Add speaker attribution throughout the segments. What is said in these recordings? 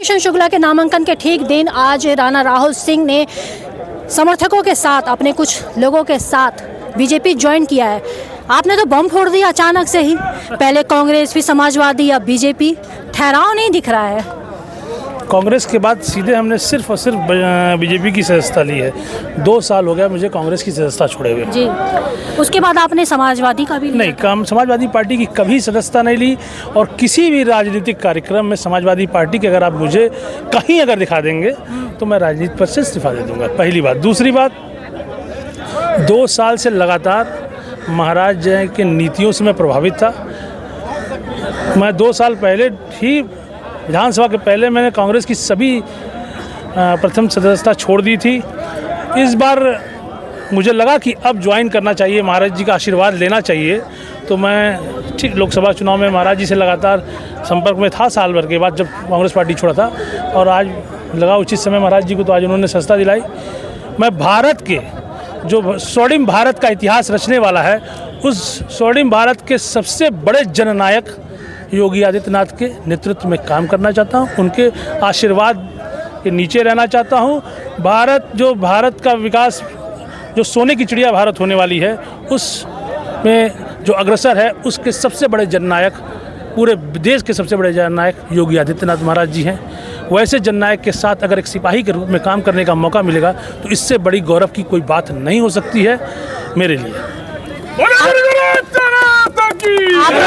Speaker 1: किशन शुक्ला के नामांकन के ठीक दिन आज राणा राहुल सिंह ने समर्थकों के साथ, अपने कुछ लोगों के साथ बीजेपी ज्वाइन किया है। आपने तो बम फोड़ दिया अचानक से ही, पहले कांग्रेस फिर समाजवादी अब बीजेपी, ठहराव नहीं दिख रहा है।
Speaker 2: कांग्रेस के बाद सीधे हमने सिर्फ और सिर्फ बीजेपी की सदस्यता ली है। 2 साल हो गया मुझे कांग्रेस की सदस्यता छोड़े हुए
Speaker 1: जी। उसके बाद आपने समाजवादी का भी
Speaker 2: नहीं, काम समाजवादी पार्टी की कभी सदस्यता नहीं ली, और किसी भी राजनीतिक कार्यक्रम में समाजवादी पार्टी के अगर आप मुझे कहीं अगर दिखा देंगे तो मैं राजनीति पर से इस्तीफा दे दूंगा, पहली बात। दूसरी बात, 2 साल से लगातार महाराज जय के नीतियों से मैं प्रभावित था। मैं 2 साल पहले ही विधानसभा के पहले मैंने कांग्रेस की सभी प्रथम सदस्यता छोड़ दी थी। इस बार मुझे लगा कि अब ज्वाइन करना चाहिए, महाराज जी का आशीर्वाद लेना चाहिए, तो मैं ठीक लोकसभा चुनाव में महाराज जी से लगातार संपर्क में था साल भर के बाद जब कांग्रेस पार्टी छोड़ा था, और आज लगा उचित समय महाराज जी को, तो आज उन्होंने सदस्यता दिलाई। मैं भारत के जो स्वर्णिम भारत का इतिहास रचने वाला है, उस स्वर्णिम भारत के सबसे बड़े जननायक योगी आदित्यनाथ के नेतृत्व में काम करना चाहता हूं, उनके आशीर्वाद के नीचे रहना चाहता हूं। भारत का विकास, जो सोने की चिड़िया भारत होने वाली है, उसमें जो अग्रसर है, उसके सबसे बड़े जननायक, पूरे देश के सबसे बड़े जननायक योगी आदित्यनाथ महाराज जी हैं। वैसे जननायक के साथ अगर एक सिपाही के रूप में काम करने का मौका मिलेगा तो इससे बड़ी गौरव की कोई बात नहीं हो सकती है मेरे लिए।
Speaker 3: भारतीय जनता पार्टी।
Speaker 1: आपने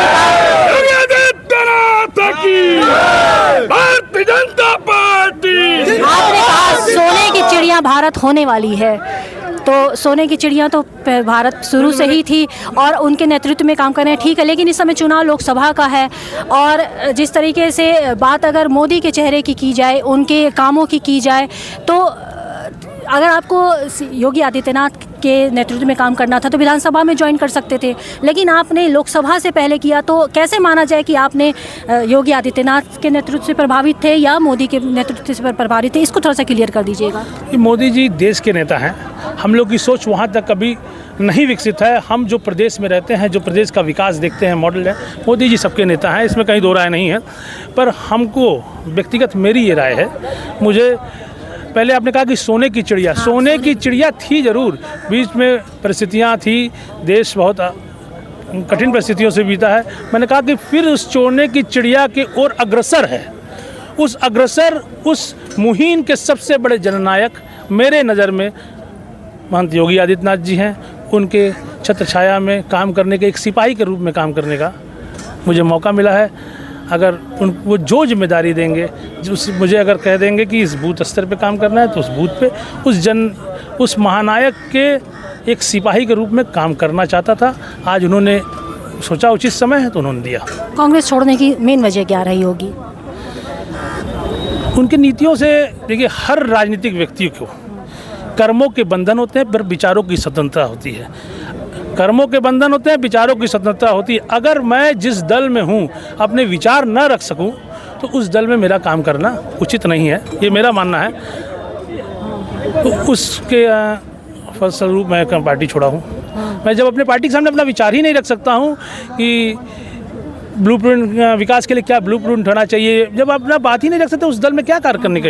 Speaker 1: कहा सोने की चिड़िया भारत होने वाली है, तो सोने की चिड़िया तो भारत शुरू से ही थी और उनके नेतृत्व में काम कर रहे हैं, ठीक है। लेकिन इस समय चुनाव लोकसभा का है, और जिस तरीके से बात अगर मोदी के चेहरे की जाए, उनके कामों की जाए, तो अगर आपको योगी आदित्यनाथ के नेतृत्व में काम करना था तो विधानसभा में ज्वाइन कर सकते थे, लेकिन आपने लोकसभा से पहले किया, तो कैसे माना जाए कि आपने योगी आदित्यनाथ के नेतृत्व से प्रभावित थे या मोदी के नेतृत्व से प्रभावित थे? इसको थोड़ा सा क्लियर कर दीजिएगा।
Speaker 2: मोदी जी देश के नेता हैं, हम लोग की सोच वहाँ तक कभी नहीं विकसित है। हम जो प्रदेश में रहते हैं, जो प्रदेश का विकास देखते हैं, मॉडल है, मोदी जी सबके नेता हैं, इसमें कहीं दो राय नहीं है। पर हमको व्यक्तिगत मेरी ये राय है, मुझे पहले आपने कहा कि सोने की चिड़िया, सोने की चिड़िया थी ज़रूर, बीच में परिस्थितियाँ थी, देश बहुत कठिन परिस्थितियों से बीता है। मैंने कहा कि फिर उस सोने की चिड़िया के ओर अग्रसर है, उस मुहिम के सबसे बड़े जननायक मेरे नज़र में महंत योगी आदित्यनाथ जी हैं। उनके छत्र छाया में काम करने के, एक सिपाही के रूप में काम करने का मुझे मौका मिला है। अगर वो जो जिम्मेदारी देंगे, मुझे अगर कह देंगे कि इस बूथ स्तर पे काम करना है, तो उस बूथ पे उस महानायक के एक सिपाही के रूप में काम करना चाहता था। आज उन्होंने सोचा उचित समय है तो उन्होंने दिया।
Speaker 1: कांग्रेस छोड़ने की मेन वजह क्या रही होगी?
Speaker 2: उनकी नीतियों से, देखिए, हर राजनीतिक व्यक्ति को कर्मों के बंधन होते हैं, पर विचारों की स्वतंत्रता होती है। कर्मों के बंधन होते हैं, विचारों की स्वतंत्रता होती है। अगर मैं जिस दल में हूँ अपने विचार न रख सकूँ तो उस दल में मेरा काम करना उचित नहीं है, ये मेरा मानना है। तो उसके फलस्वरूप मैं पार्टी छोड़ा हूँ। मैं जब अपने पार्टी के सामने अपना विचार ही नहीं रख सकता हूँ कि ब्लूप्रिंट विकास के लिए क्या ब्लूप्रिंट होना चाहिए, जब अपना बात ही नहीं रख सकते, उस दल में क्या कार्य करने का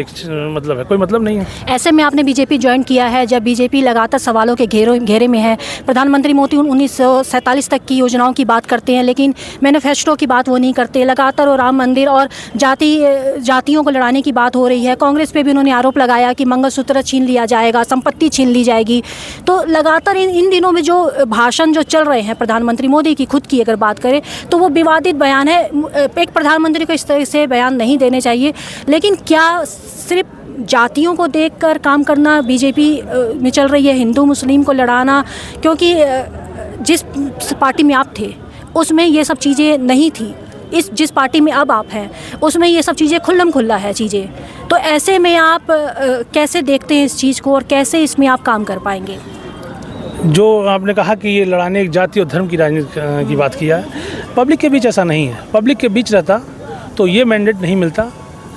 Speaker 2: मतलब है? कोई मतलब नहीं है।
Speaker 1: ऐसे में आपने बीजेपी ज्वाइन किया है जब बीजेपी लगातार सवालों के घेरे में है। प्रधानमंत्री मोदी 1947 तक की योजनाओं की बात करते हैं, लेकिन मैनिफेस्टो की बात वो नहीं करते। लगातार वो राम मंदिर और जातियों को लड़ाने की बात हो रही है। कांग्रेस पे भी उन्होंने आरोप लगाया कि मंगलसूत्र छीन लिया जाएगा, संपत्ति छीन ली जाएगी। तो लगातार इन दिनों में जो भाषण जो चल रहे हैं प्रधानमंत्री मोदी की खुद की अगर बात करें तो वो विवादित बयान है। एक प्रधानमंत्री को इस तरह से बयान नहीं देने चाहिए, लेकिन क्या सिर्फ जातियों को देखकर काम करना बीजेपी में चल रही है, हिंदू मुस्लिम को लड़ाना? क्योंकि जिस पार्टी में आप थे उसमें ये सब चीज़ें नहीं थी, जिस पार्टी में अब आप हैं उसमें ये सब चीज़ें खुल्लम खुल्ला है चीज़ें। तो ऐसे में आप कैसे देखते हैं इस चीज़ को और कैसे इसमें आप काम कर पाएंगे?
Speaker 2: जो आपने कहा कि ये लड़ाने एक जाति और धर्म की राजनीति की बात किया है, पब्लिक के बीच ऐसा नहीं है। पब्लिक के बीच रहता तो ये मैंडेट नहीं मिलता।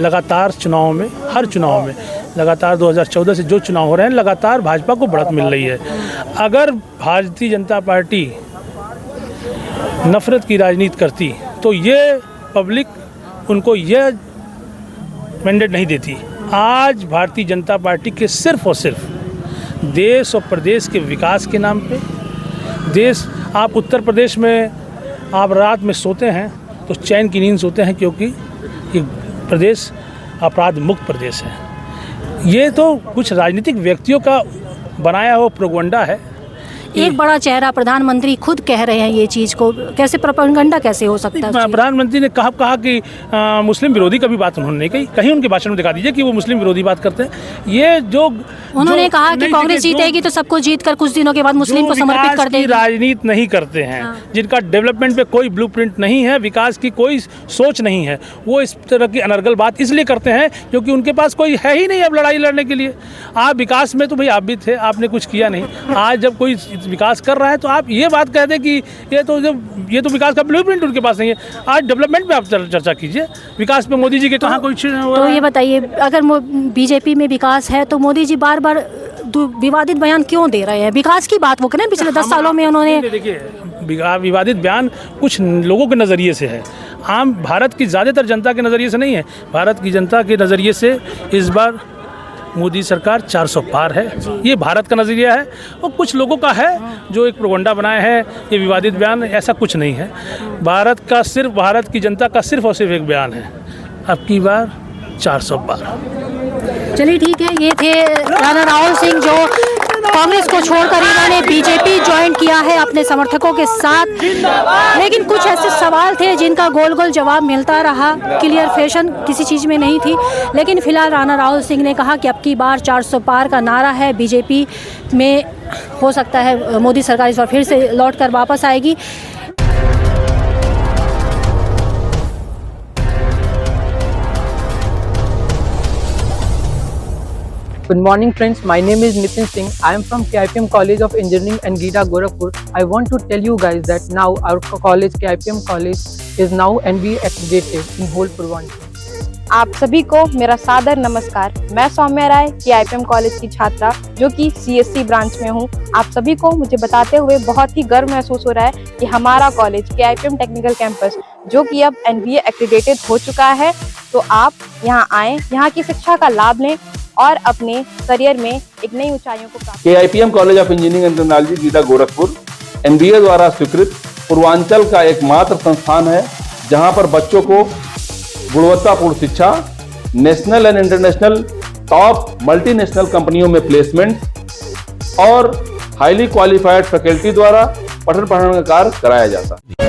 Speaker 2: लगातार चुनाव में, हर चुनाव में, लगातार 2014 से जो चुनाव हो रहे हैं, लगातार भाजपा को बढ़त मिल रही है। अगर भारतीय जनता पार्टी नफरत की राजनीति करती तो ये पब्लिक उनको यह मैंडेट नहीं देती। आज भारतीय जनता पार्टी के सिर्फ और सिर्फ देश और प्रदेश के विकास के नाम पे देश, आप उत्तर प्रदेश में आप रात में सोते हैं तो चैन की नींद सोते हैं, क्योंकि ये प्रदेश अपराध मुक्त प्रदेश है। ये तो कुछ राजनीतिक व्यक्तियों का बनाया हुआ प्रोपगंडा है।
Speaker 1: एक बड़ा चेहरा प्रधानमंत्री खुद कह रहे हैं ये चीज़ को, कैसे प्रोपेगेंडा कैसे हो सकता है?
Speaker 2: प्रधानमंत्री ने कहा कि मुस्लिम विरोधी कभी बात उन्होंने नहीं कही। कहीं उनके भाषण में दिखा दीजिए कि वो मुस्लिम विरोधी बात करते हैं। ये जो
Speaker 1: उन्होंने कहा कि कांग्रेस जीतेगी तो सबको जीत कर कुछ दिनों के बाद मुस्लिम को समर्पित कर देगी।
Speaker 2: राजनीति नहीं करते हैं, जिनका डेवलपमेंट पे कोई ब्लूप्रिंट नहीं है, विकास की कोई सोच नहीं है, वो इस तरह की अनर्गल बात इसलिए करते हैं क्योंकि उनके पास कोई है ही नहीं अब लड़ाई लड़ने के लिए। आप विकास में तो भाई आप भी थे, आपने कुछ किया नहीं। आज जब कोई विकास कर रहा है तो आप ये बात कह दें कि ये तो विकास का ब्लूप्रिंट उनके पास नहीं है। आज डेवलपमेंट पे आप चर्चा कीजिए, विकास पे मोदी जी के कहाँ कुछ।
Speaker 1: तो ये बताइए, अगर बीजेपी में विकास है तो मोदी जी बार बार विवादित बयान क्यों दे रहे हैं? विकास की बात वो करें, पिछले 10 सालों में उन्होंने।
Speaker 2: देखिए, विवादित बयान कुछ लोगों के नज़रिए से है, आम भारत की ज़्यादातर जनता के नज़रिए से नहीं है। भारत की जनता के नज़रिए से इस बार मोदी सरकार 400 पार है, ये भारत का नज़रिया है। और कुछ लोगों का है जो एक प्रोपगंडा बनाया है ये विवादित बयान, ऐसा कुछ नहीं है। भारत की जनता का सिर्फ और सिर्फ एक बयान है, अब की बार 400 पार।
Speaker 1: चलिए ठीक है, ये थे राणा राहुल सिंह जो कांग्रेस को छोड़कर इन्होंने बीजेपी ज्वाइन किया है अपने समर्थकों के साथ। लेकिन कुछ ऐसे सवाल थे जिनका गोल गोल जवाब मिलता रहा, क्लियर फैशन किसी चीज़ में नहीं थी। लेकिन फिलहाल राणा राहुल सिंह ने कहा कि अब की बार 400 पार का नारा है, बीजेपी में हो सकता है मोदी सरकार इस बार फिर से लौट कर वापस आएगी।
Speaker 4: Good morning friends, my name is Nitin Singh. I am from KIPM College of Engineering and Gita Gorakhpur. I want to tell you guys that now our college, KIPM College, is now NBA accredited in whole Purvanchal.
Speaker 5: आप सभी को मेरा सादर नमस्कार। मैं सौम्या राय, KIPM college की छात्रा जो कि CSC ब्रांच में हूँ। आप सभी को मुझे बताते हुए बहुत ही गर्व महसूस हो रहा है कि हमारा कॉलेज KIPM टेक्निकल कैंपस जो कि अब NBA एक्रेडिटेड हो चुका है। तो आप यहाँ आएँ, यहाँ की शिक्षा का लाभ लें और अपने करियर में एक नई ऊंचाइयों को प्राप्त।
Speaker 6: KIPM college of engineering and technology Gita Gorakhpur NBA द्वारा स्वीकृत पूर्वांचल का एकमात्र संस्थान है जहां पर बच्चों को गुणवत्तापूर्ण शिक्षा, national and international top multinational कंपनियों में प्लेसमेंट और हाईली क्वालिफाइड फैकल्टी द्वारा पठन पाठन का कार्य कराया जाता है।